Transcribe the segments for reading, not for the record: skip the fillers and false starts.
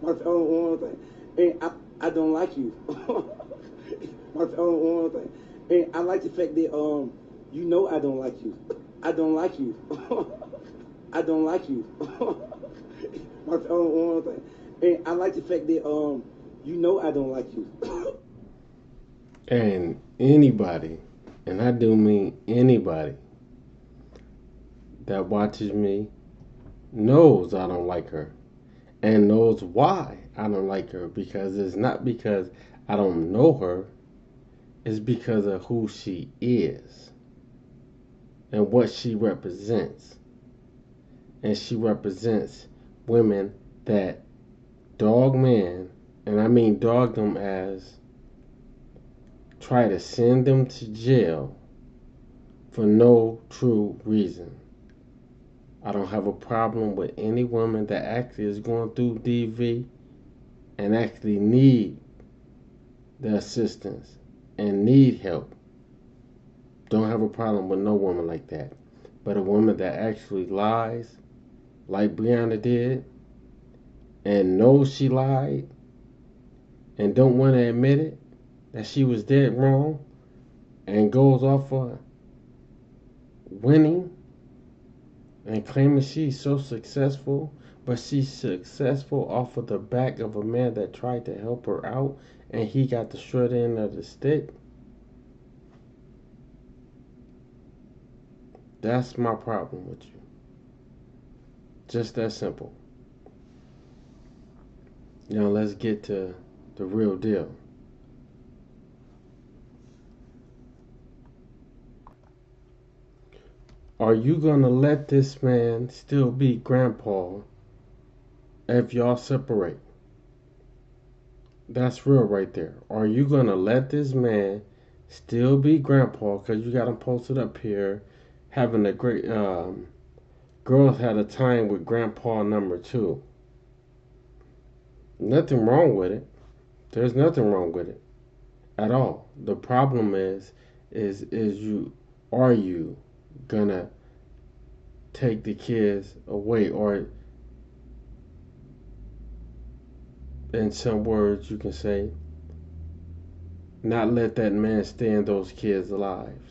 One thing, and I don't like you. One thing, and I like the fact that you know I don't like you. I don't like you. I don't like you. One thing, and I like the fact that you know I don't like you. And anybody, and I do mean anybody that watches me knows I don't like her and knows why I don't like her, because it's not because I don't know her, it's because of who she is and what she represents. And she represents women that dog men, and I mean dog them as try to send them to jail for no true reason. I don't have a problem with any woman that actually is going through DV and actually need the assistance and need help. Don't have a problem with no woman like that. But a woman that actually lies, like Brianna did, and knows she lied and don't want to admit it, that she was dead wrong, and goes off for winning and claiming she's so successful, but she's successful off of the back of a man that tried to help her out and he got the short end of the stick. That's my problem with you. Just that simple. Now let's get to the real deal. Are you gonna let this man still be grandpa if y'all separate? That's real right there. Are you gonna let this man still be grandpa? Because you got him posted up here having a great girls had a time with grandpa number two. Nothing wrong with it. There's nothing wrong with it at all. The problem is you are you gonna take the kids away, or in some words you can say not let that man stay in those kids' lives?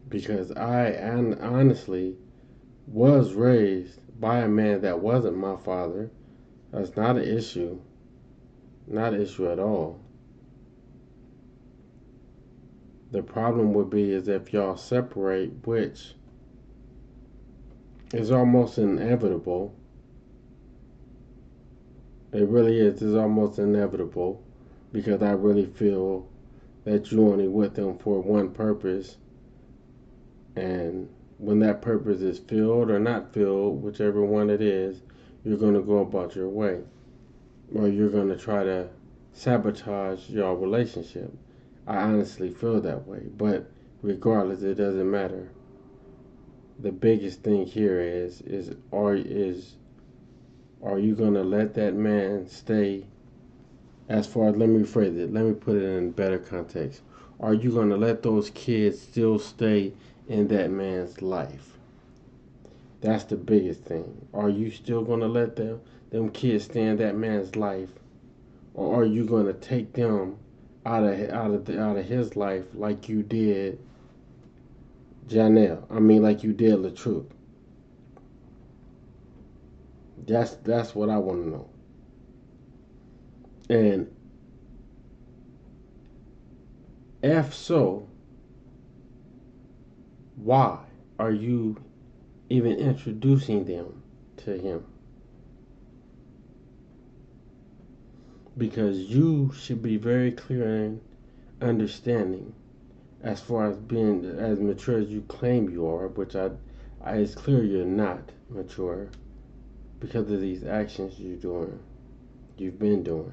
Because I honestly was raised by a man that wasn't my father. That's not an issue. Not an issue at all. The problem would be is if y'all separate, which is almost inevitable. It really is. It's almost inevitable because I really feel that you only with him for one purpose, and when that purpose is filled or not filled, whichever one it is, you're going to go about your way, or you're going to try to sabotage your relationship. I honestly feel that way, but regardless, it doesn't matter. The biggest thing here is are you gonna let that man stay? As far as, let me rephrase it, let me put it in better context. Are you gonna let those kids still stay in that man's life? That's the biggest thing. Are you still gonna let them kids stay in that man's life, or are you gonna take them out of his life like you did Janelle? I mean, like you did LaTruth. That's what I want to know. And if so, why are you even introducing them to him? Because you should be very clear and understanding as far as being as mature as you claim you are, which it's clear you're not mature because of these actions you've been doing.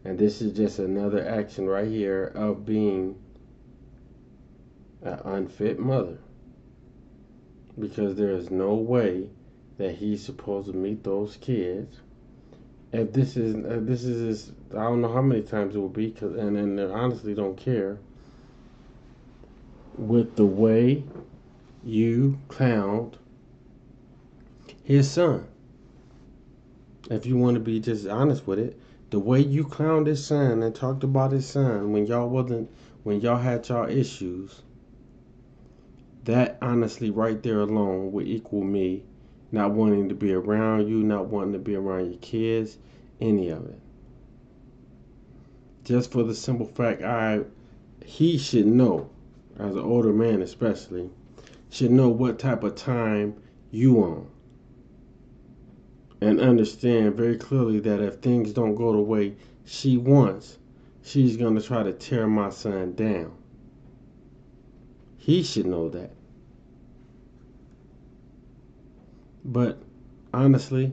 And this is just another action right here of being an unfit mother. Because there is no way that he's supposed to meet those kids. If this is I don't know how many times it will be, and I honestly don't care with the way you clowned his son. If you want to be just honest with it, the way you clowned his son and talked about his son when y'all had y'all issues, that honestly right there alone would equal me not wanting to be around you, not wanting to be around your kids, any of it. Just for the simple fact he should know, as an older man especially, should know what type of time you on. And understand very clearly that if things don't go the way she wants, she's gonna try to tear my son down. He should know that. But honestly,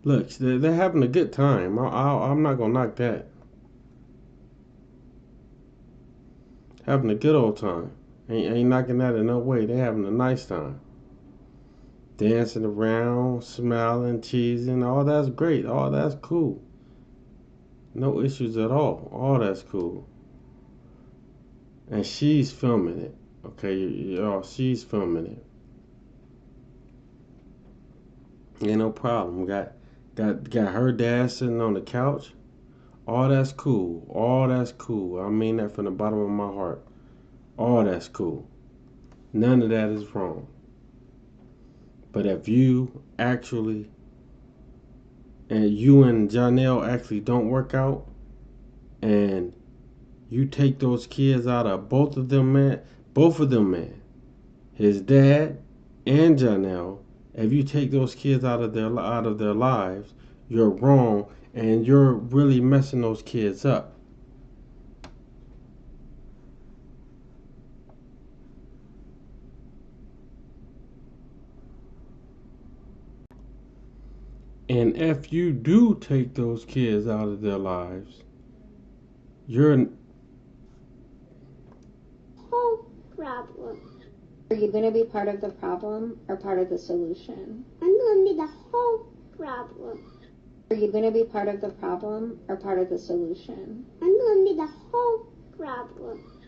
look, they're having a good time. I'm not gonna knock that. Having a good old time. Ain't knocking that in no way. They're having a nice time. Dancing around, smiling, cheesing, all that's great. All that's cool. No issues at all. All that's cool. And she's filming it. Okay, y'all, she's filming it. Ain't no problem. Got her dad sitting on the couch. All that's cool. All that's cool. I mean that from the bottom of my heart. All that's cool. None of that is wrong. But if you actually and you and Janelle actually don't work out and you take those kids out of both of them, man, his dad and Janelle, if you take those kids out of their lives, you're wrong and you're really messing those kids up. And if you do take those kids out of their lives, you're whole problem. Are you going to be part of the problem or part of the solution? I'm going to be the whole problem. Are you going to be part of the problem or part of the solution? I'm going to be the whole problem.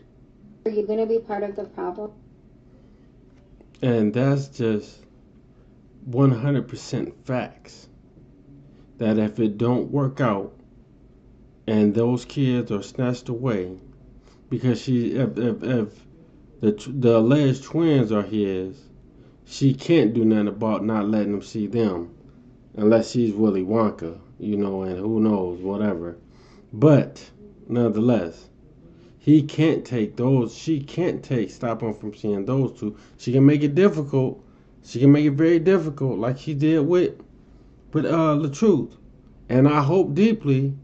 Are you going to be part of the problem? And that's just 100% facts. That if it don't work out and those kids are snatched away because if the alleged twins are his, she can't do nothing about not letting them see them unless she's Willy Wonka, and who knows, whatever. But nonetheless, he can't take those. She can't stop him from seeing those two. She can make it difficult. She can make it very difficult, like she did with the truth. And I hope deeply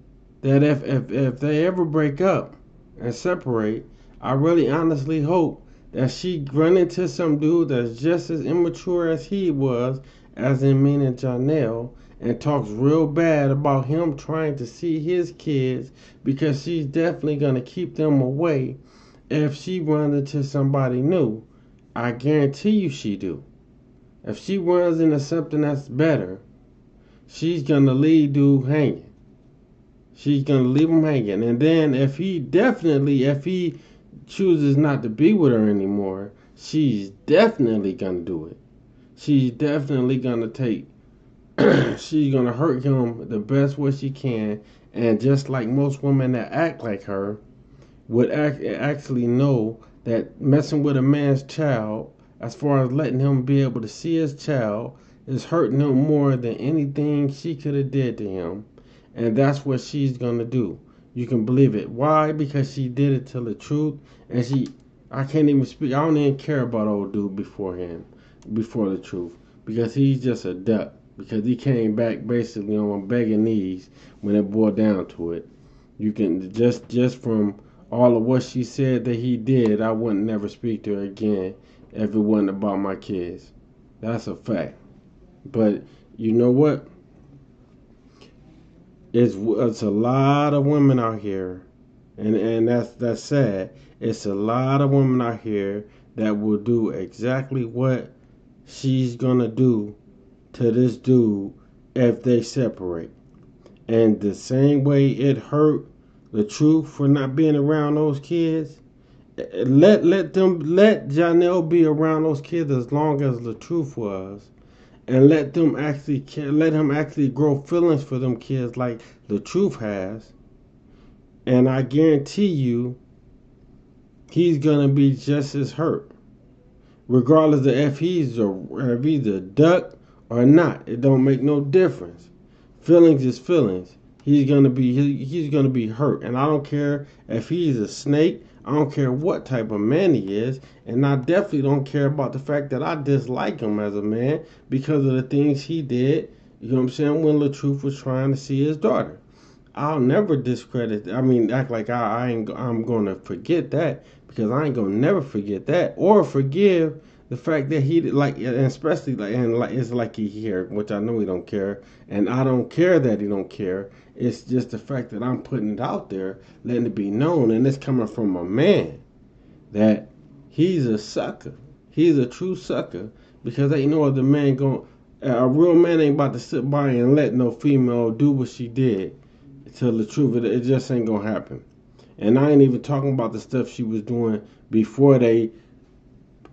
that if they ever break up and separate, I really honestly hope that she run into some dude that's just as immature as he was, as in meaning Janelle, and talks real bad about him trying to see his kids, because she's definitely going to keep them away if she runs into somebody new. I guarantee you she do. If she runs into something that's better, she's going to leave dude hanging. She's going to leave him hanging. And then if he chooses not to be with her anymore, she's definitely going to do it. She's definitely going to she's going to hurt him the best way she can. And just like most women that act like her would actually know that messing with a man's child, as far as letting him be able to see his child, is hurting him more than anything she could have did to him. And that's what she's going to do. You can believe it. Why? Because she did it to the truth. And I can't even speak. I don't even care about old dude before the truth. Because he's just a duck. Because he came back basically on begging knees when it boiled down to it. You can, just from all of what she said that he did, I wouldn't never speak to her again if it wasn't about my kids. That's a fact. But you know what? It's a lot of women out here, and that's sad. It's a lot of women out here that will do exactly what she's gonna do to this dude if they separate. And the same way it hurt the truth for not being around those kids, let Janelle be around those kids as long as the truth was. and let them actually let him actually grow feelings for them kids like the truth has, and I guarantee you he's gonna be just as hurt, regardless of if he's a duck or not. It don't make no difference. Feelings is feelings. He's gonna be hurt, and I don't care if he's a snake. I don't care what type of man he is, and I definitely don't care about the fact that I dislike him as a man because of the things he did. You know what I'm saying? When LaTruth was trying to see his daughter, I'll never discredit. I mean, act like I'm gonna forget that, because I ain't gonna never forget that or forgive the fact that he like, and especially like, and like it's like he here, which I know he don't care, and I don't care that he don't care. It's just the fact that I'm putting it out there, letting it be known, and it's coming from a man that he's a sucker. He's a true sucker, because ain't no other man going. A real man ain't about to sit by and let no female do what she did. Tell the truth, it just ain't gonna happen. And I ain't even talking about the stuff she was doing before they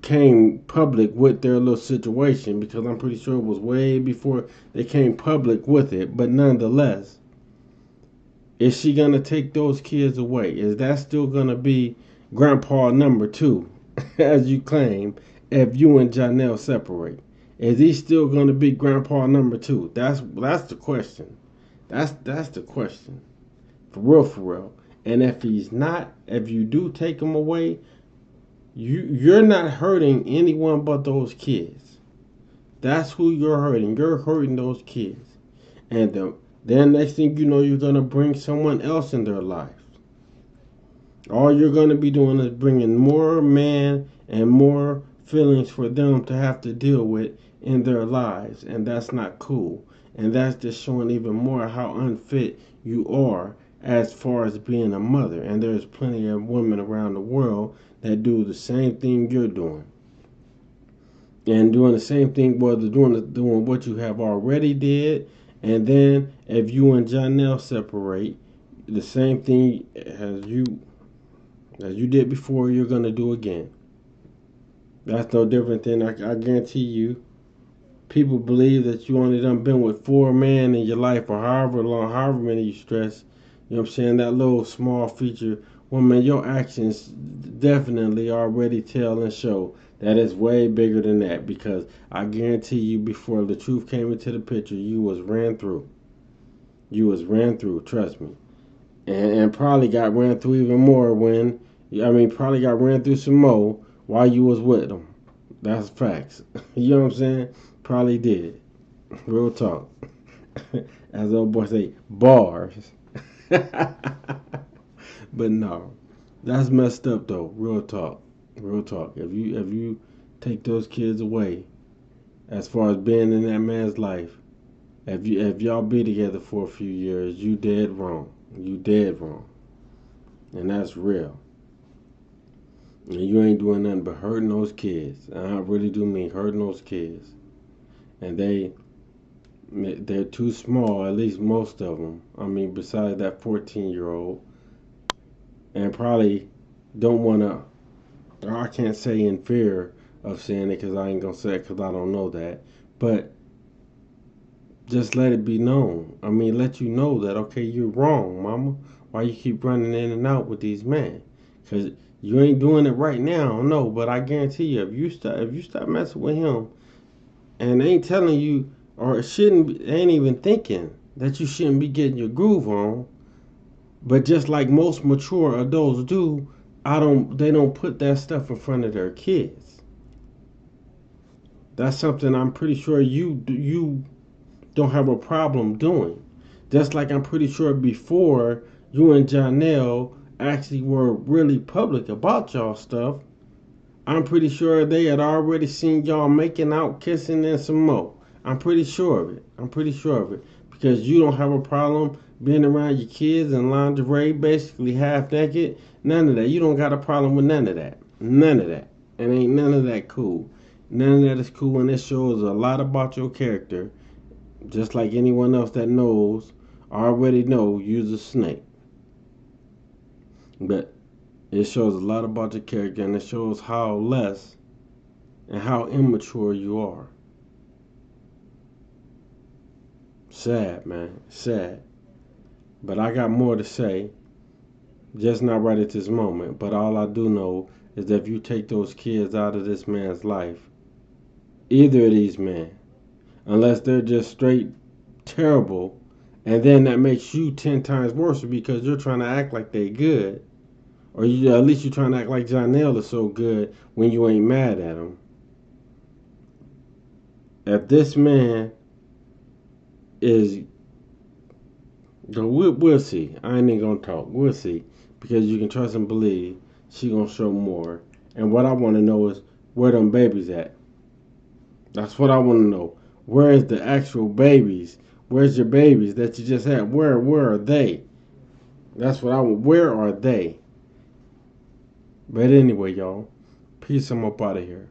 came public with their little situation, because I'm pretty sure it was way before they came public with it. But nonetheless, is she gonna take those kids away? Is that still gonna be grandpa number 2, as you claim, if you and Janelle separate? Is he still gonna be grandpa number 2? That's the question. That's the question. For real, for real. And if he's not, if you do take him away, you're not hurting anyone but those kids. That's who you're hurting. You're hurting those kids. And then next thing you know, you're going to bring someone else in their life. All you're going to be doing is bringing more man and more feelings for them to have to deal with in their lives. And that's not cool. And that's just showing even more how unfit you are as far as being a mother. And there's plenty of women around the world that do the same thing you're doing. And doing the same thing, whether doing what you have already did. And then if you and Janelle separate, the same thing as you did before, you're going to do again. That's no different than, I guarantee you, people believe that you only done been with 4 men in your life, or however long, however many you stress. You know what I'm saying? That little small feature. Well, man, your actions definitely already tell and show that it's way bigger than that, because I guarantee you, before the truth came into the picture, you was ran through. You was ran through, trust me. And probably got ran through even more probably got ran through some more while you was with them. That's facts. You know what I'm saying? Probably did. Real talk. As old boy say, bars. But no, that's messed up though. Real talk. Real talk. If you take those kids away, as far as being in that man's life, if y'all be together for a few years, you dead wrong. You dead wrong. And that's real. And you ain't doing nothing but hurting those kids. And I really do mean hurting those kids. And they're too small, at least most of them. I mean, besides that 14-year-old. And probably don't want to, I can't say in fear of saying it, because I ain't going to say it because I don't know that. But just let it be known. I mean, let you know that, okay, you're wrong, mama. Why you keep running in and out with these men? Because you ain't doing it right now, no. But I guarantee you, if you stop messing with him, and they ain't telling you, or ain't even thinking that you shouldn't be getting your groove on, but just like most mature adults do, they don't put that stuff in front of their kids. That's something I'm pretty sure you don't have a problem doing. Just like I'm pretty sure before you and Janelle actually were really public about y'all stuff, I'm pretty sure they had already seen y'all making out, kissing, and some more. I'm pretty sure of it. I'm pretty sure of it. Because you don't have a problem being around your kids in lingerie, basically half naked. None of that. You don't got a problem with none of that. None of that. And ain't none of that cool. None of that is cool, and it shows a lot about your character. Just like anyone else that knows, already know you's a snake. But it shows a lot about your character, and it shows how less and how immature you are. Sad, man. Sad. But I got more to say. Just not right at this moment. But all I do know is that if you take those kids out of this man's life, either of these men, unless they're just straight terrible, and then that makes you 10 times worse because you're trying to act like they good. Or at least you're trying to act like Janelle is so good when you ain't mad at him. If this man is, we'll see. I ain't even gonna talk. We'll see, because you can trust and believe she gonna show more. And what I want to know is where them babies at. That's what I want to know. Where is the actual babies? Where's your babies that you just had? Where are they? That's what I want. Where are they? But anyway, y'all, peace. I'm up out of here.